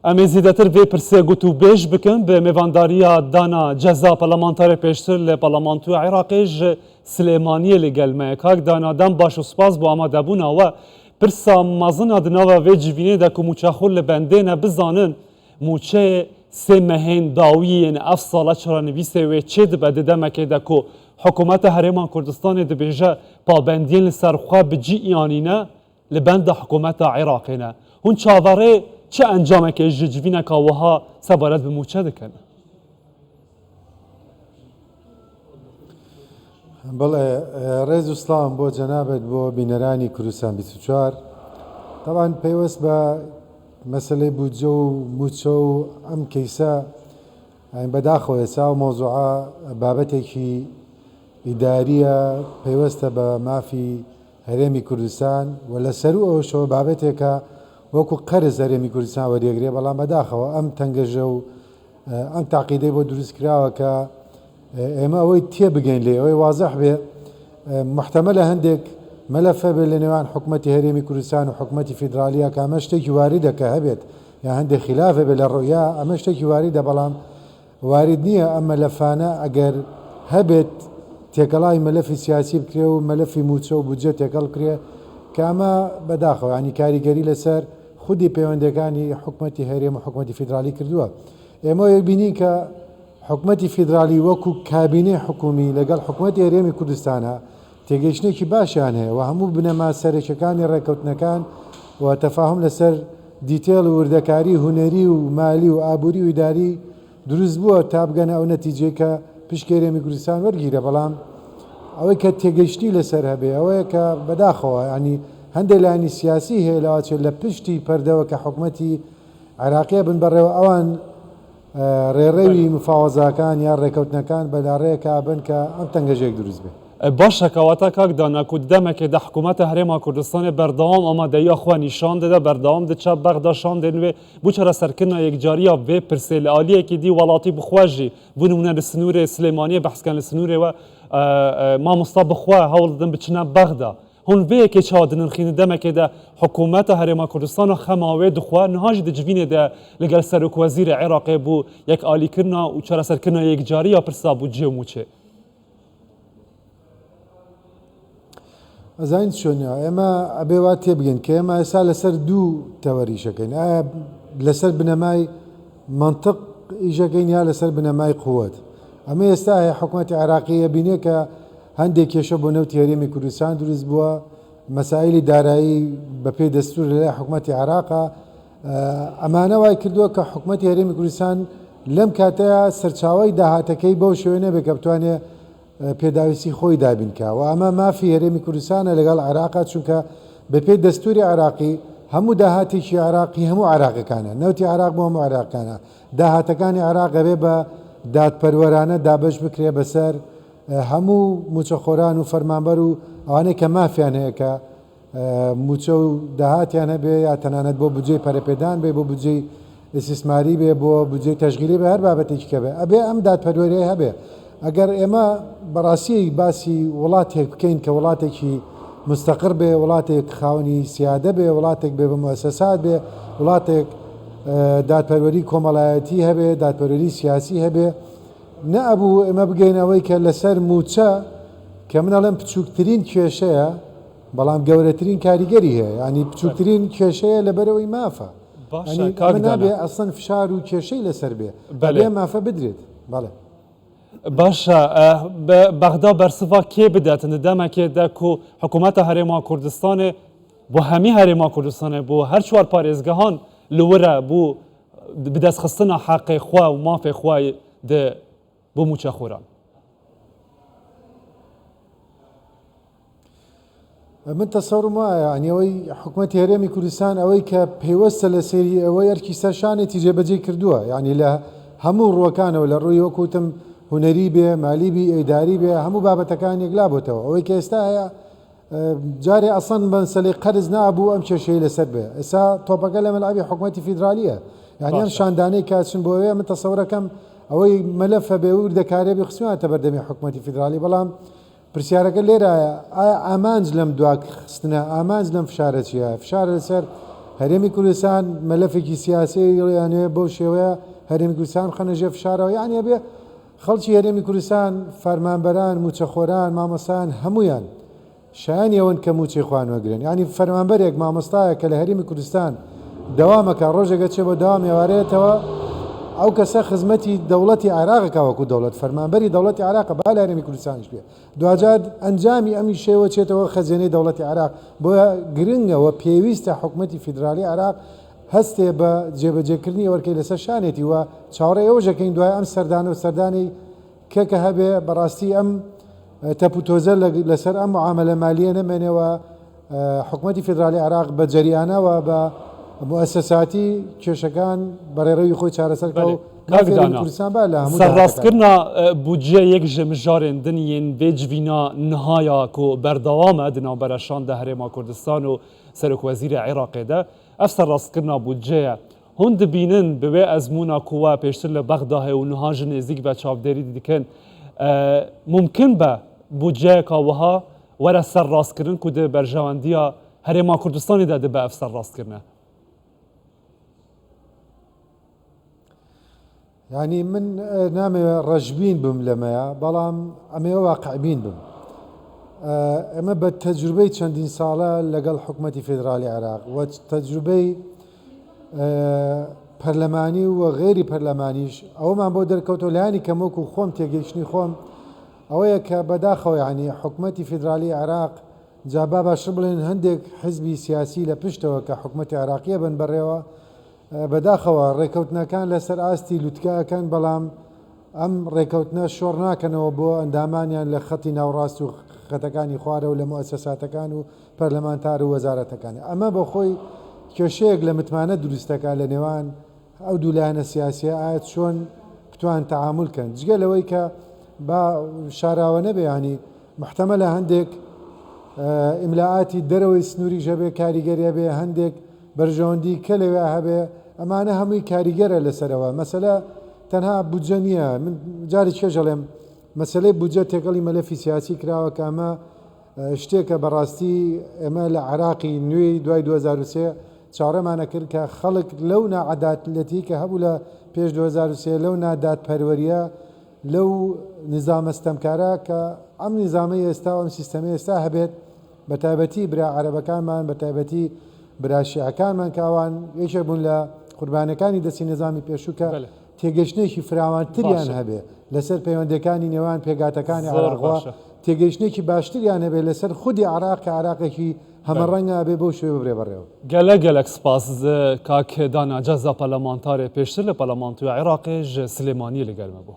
امی زیادتر وی پرسه گوتو بیش بکن به میوانداریا دانا جزا پارلمانتاری پیشتر ل پارلمانتو عراقی ج سلیمانی لگل مکاک دانا دم باش و سپاس با آماده بونا و پرسا مازن ادنا و وی جوینه دا که موچه لبنده نه بزانن موچه سه مهین داویین افصال چرانویسه و چه دبده دمکه دا که حکومت هرمان کردستان دبیجه پابندین لسرخوا بجی ایانینه لبند حکومت عراقینه هون چاوره چه انجامه که جوینه که وها سبارت به موچه دکنه بله رئیس اسلام بو جنابت بو بینرانی کردستان 24 طبعا پیوست با مسئله بودجو موچو ام کیسا يعني بداخل يساو موضوع بابتكي إدارية بيوستا بما في هرمي كردستان ولا سرو شو بابتك وكو قرز هرمي كردستان وريغري بلا بداخل ام تنججو ام تعقيدي بو دروس كراوكا اما اوي تيبغين لي اوي واضح به محتمله عندك ملف بين حكومتي هرمي كردستان وحكومتي فيدراليه كامشتكي وارده كهبت يعني عندي خلاف بين الرؤيا امشتكي وارده بلام وارد نییە ئەم مەلەفانە ئەگەر هەبێت تێکەڵای مەلەفی سیاسی بکرێ و مەلەفی موچە و بودجە تێکەڵ کرێ کە ئەمە بەداخەوە ینی کاریگەری لەسەر خودی پەیوەندەکانی حکومەتی هەرێم و حکومەتی فیدرالی کردووە ئێمە بینی کە حکومەتی فیدرالی وەکو کابینێ حکومی لەگەڵ حکومەتی هەرێمی کوردستانە تێگەیشتێکی باشیان هەیە و هەموو بنەما سەرچەکانی ڕێکەوتنەکان و تەفاهم لەسەر دیتێڵ و وردەکاری هونەری و مالی و ئابووری و ئیداری دروست بووە تا بگەنە ئەو نەتیجەی کە پشکێرێمی کوردستان وەرگیرە بەڵام ئەوەی کە تێگەیشتی لەسەر هەبێ ئەوەیە کە بەداخەوە ینی هەندێک لایانی سیاسی هەیە لەواچێت لە پشتی پەردەوە کە حکومەتی عێراقیە بن بەڕێوە ئەوان ڕێڕێوی مفاوەزاکان یا ڕێکەوتنەکان بەداڕەیەکە بن کە ئەم تەنگەژێک دروست بێ باشه کواتا کاک دانا کود دمه که ده حکومت هرما کردستان بردوام آماده یا خو نشان داده بردوام ده چه بغداشان دنوی بوچرا سرکنا یک جاریا و پرسل عالیه که دی ولاتی بخواجی بونمونه سنور سلیمانی بحث کن سنور و ما مصطفى خوا هول دم بچنا بغدا هون وی که چه دن خین دمه که ده حکومت هرما کردستان خماوی دخوا نهاج ده جوینه ده لگل سرک وزیر عراقی بو یک عالی کرنا و چرا سرکنا یک جاریا پرسا بو جموچه ئەزانین چۆنیا ئێمە ئەبێ وا تێبگەین کە ئێمە ئێستا لەسەر دوو تەوەریشەکەین ئایا لەسەر بنەمای منطق ئیژەکەین یا لەسەر بنەمای قووەت ئەمە ئێستا هەیە حکوومەتی عێراقیە بینێ کە هەندێک کێشە بۆ نەوتی هەرێمی کوردستان دروست بووە مەسائلی دارایی بەپێی دەستور لەلای حکوومەتی عێراقا ئەمانە وای کردووە کە حکوومەتی هەرێمی کوردستان لەم کاتەیە سەرچاوەی داهاتەکەی بەو شوێنە بێ کە بتوانێت پێداویستی خۆی دابینکە و ئەمە مافی هەرێمی کوردستانە لەگەڵ عێراقا چونکە بەپێی دەستوری عێراقی هەموو داهاتێکی عێراقی هەموو عێراقیەکانە نەوتی عێراق بۆ هەموو عێراقیەکانە داهاتەکانی عێراق ئەبێ بە دادپەروەرانە دابەش بکرێ بەسەر هەموو موچەخۆران و فەرمانبەر و ئەوانەی کە مافیان هەیە کە موچە و داهاتیان هەبێ یا تەنانەت بۆ بودجەی پەرەپێدان بێ بۆ بودجەی ئیسیسماری بێ بۆ بودجەی تەشغیلی بێ هەر بابەتێکی کە بێ ئەبێ ئەم دادپەروەریە هەبێ ئەگەر ئێمە بەڕاستی باسی وڵاتێک بکەین کە وڵاتێکی مستەقر بێ وڵاتێک خاوەنی سیادە بێ وڵاتێک بێ بە موسسات بێ وڵاتێک دادپەروەری کۆمەڵایەتی هەبێ دادپەروەری سیاسی هەبێ نەئەبوو ئێمە بگەین ئەوەی کە لەسەر موچە کە منەڵێم بچووکترین کێشەیە بەڵام گەورەترین کاریگەری هەیە ینی بچووکترین کێشەیە لەبەرەوەی مافە نابێ ئەسڵەن فشار و کێشەی لەسەر بێ بەبێ مافە بدرێت بەڵێ باشا بغدا برسوا کی بدات ندامه که دکو حکومت هرما کردستان بو همی هرما کردستان بو هر چوار پارێزگەهان لوره بو بدست خستنا حق خوا و مافی خوا ده بو موچه خوران من تصورم وایە ینی ئەوەی حکوومەتی هەرێمی کوردستان ئەوەی کە پێوەستە لە سێری ئەوەی ئەرکی سەرشانێتی جێبەجێ کردووە ینی لە هەموو ڕووەکانەوە لە ڕووی وەکوتم هونەری بێ مالی بی ئەیداری بێ هەموو بابەتەکان یەکلا بۆتەوە ئەوەی کە ئێستا هەیە جارێ ئەسڵەن بەسەلەی قەرز نابوو ئەم کێشەی لەسەر بێ ئێستا تۆپەکە لە مەلعبی حکوومەتی فیدرالیە یعنی ئەم شاندانەی کاتچن بۆ ئەوەیە من تەسەورەکەم ئەوەی مەلەفە بێ و دەکارێ بێ خستوونەتە بەردەمی حکوومەتی فیدرالی بەڵام پرسیارەکە لێرایە ئایا ئامانج لەم دواخستنە ئامانج لەم فشارە چیە فشارە لەسەر هەرێمی کوردستان مەلەفێکی سیاسی یانوێ بەو شێوەیە هەرێمی کوردستان خەنە ژێر فشارەوە یعنی بێ خەڵکی هەرێمی کوردستان فەرمانبەران موچەخۆران مامۆستایان هەمویان شایانی ئەوەن کە موچەی خوان وەگرن ینی فەرمانبەرێک مامۆستایە کە لە هەرێمی کوردستان دەوامەکە ڕۆژێکە چێ بۆ داوام ێوارێتەوە ئەو کەسە خزمەتی دەوڵەتی عێراقەکە وەکو دەوڵەت فەرمانبەری دەوڵەتی عێراقە با لە هەرێمی کوردستانیش بێ دوجار ئەنجامی ئەمی شێوە چێتەوە خەزانەی دەوڵەتی عێراق بۆیە گرنگەوە پێویستە حکوومەتی فیدرالی عێراق هەستێ بە جێبەجێکردنی ئەوەرکەی لەسەر شانێتی وە چاوەڕێ ئەوژەکەین دوای ئەم سەردان و سەردانی کێکە هەبێ بەڕاستی ئەم تەپوتۆزە لەسەر ئەم معاملە مالیە نەمێنەوە حکوومەتی فیدرالی عێراق بە جەریانەوە بە مؤسساتی کێشەکان بەڕێڕەوی خۆی چارەسەرکە و کوردستان با لە هەموو سەرڕاستکردنا بودجێ یەک ji mijarên diniyên bêcivîna nihaya ku berdewam e di navbereşan de Herêma Kurdistan û Serokvezîrê Iraqê de ev serrastkirina budceyê hûn dibînin bi wê ezmûna ku we pêştir li Bexdayê û niha ji nêzik ve çavderî dikin mumkin be budceyeka wiha were serrastkirin ku di berjewendiya Herêma Kurdistanê de dibe ev serrastkirine. يعني من نامي رجبين بم لمايا بلام أمي واقعبين بم أما بالتجربة چندين سالة لقل حكومة فيدرالي العراق وتجربة برلماني وغير برلمانيش أو ما بودر كوتو لاني كموكو خوم تيجيشني خوم أو كبداخو يعني حكومة فيدرالي العراق جابابا شبلين هندك حزبي سياسي لبشتو كحكومة عراقية بن بريوا بەداخەوە ڕێکەوتنەکان لەسەر ئاستی لوتکەکان بەڵام ئەم ڕێکەوتنە شۆڕ ناکەنەوە بۆ ئەندامانیان لە خەتی ناوڕاست و خەتەکانی خوارە و لە مؤسساتەکان و پەرلەمانتار و وەزارەتەکانی ئەمە بە خۆی کێشەیەک لە متمانە دروستەکە لە نێوان ئەو دوولایەنە سیاسیە ئاەت چۆن بتوان تەعاملکەن جگە لەوەی کە با شاراوە نەبێ ینی محتەمەلە هەندێک ئیملاعاتی دەرەوەی سنووری ژەبێ کاریگەریە بێ هەندێک بەرژەوەندی کە لەوێ هەبێ ئەمانە هەمووی کاریگەرە لەسەرەوە مەسەلە تەنها بودجە نییە من جاری چێژەڵێم مەسلەی بودجە تێکەڵی مەلەفی سیاسی کراوە کە ئەمە شتێکە بەڕاستی ئێمە لە عراقی نوێی دوای 2023 چاڕەمانە کرد کە خەڵک لەو ناعەدالەتی کە هەبوو لە پێش 2023 لەو نادادپەروەریە لەو نظامەستەمکارە کە ئەم نظامی ئێستا و ئەم سیستەمی ئێستا هەبێت بە تایبەتی برا عەرەبەکانمان بە تایبەتی براشیعەکانمان کاوان یەکێک بوون لە قوربانەکانی دەستی نظامی پێشووکە تێگەشتێکی فراوانتریان هەبێ لەسەر پەیوەندەکانی نێوان پێگاتەکانی عێراقەوە تێگەشتێکی باشتریان هەبێ لەسەر خودی عێراق کە عێراقێکی هەمەڕەنگە بێ بەو شوێ ببرێ بەڕێوە gelek spas kak dana ceza parlamentarê pêştir li parlamentoya Iraqê ji Silêmaniyê li gel me bû.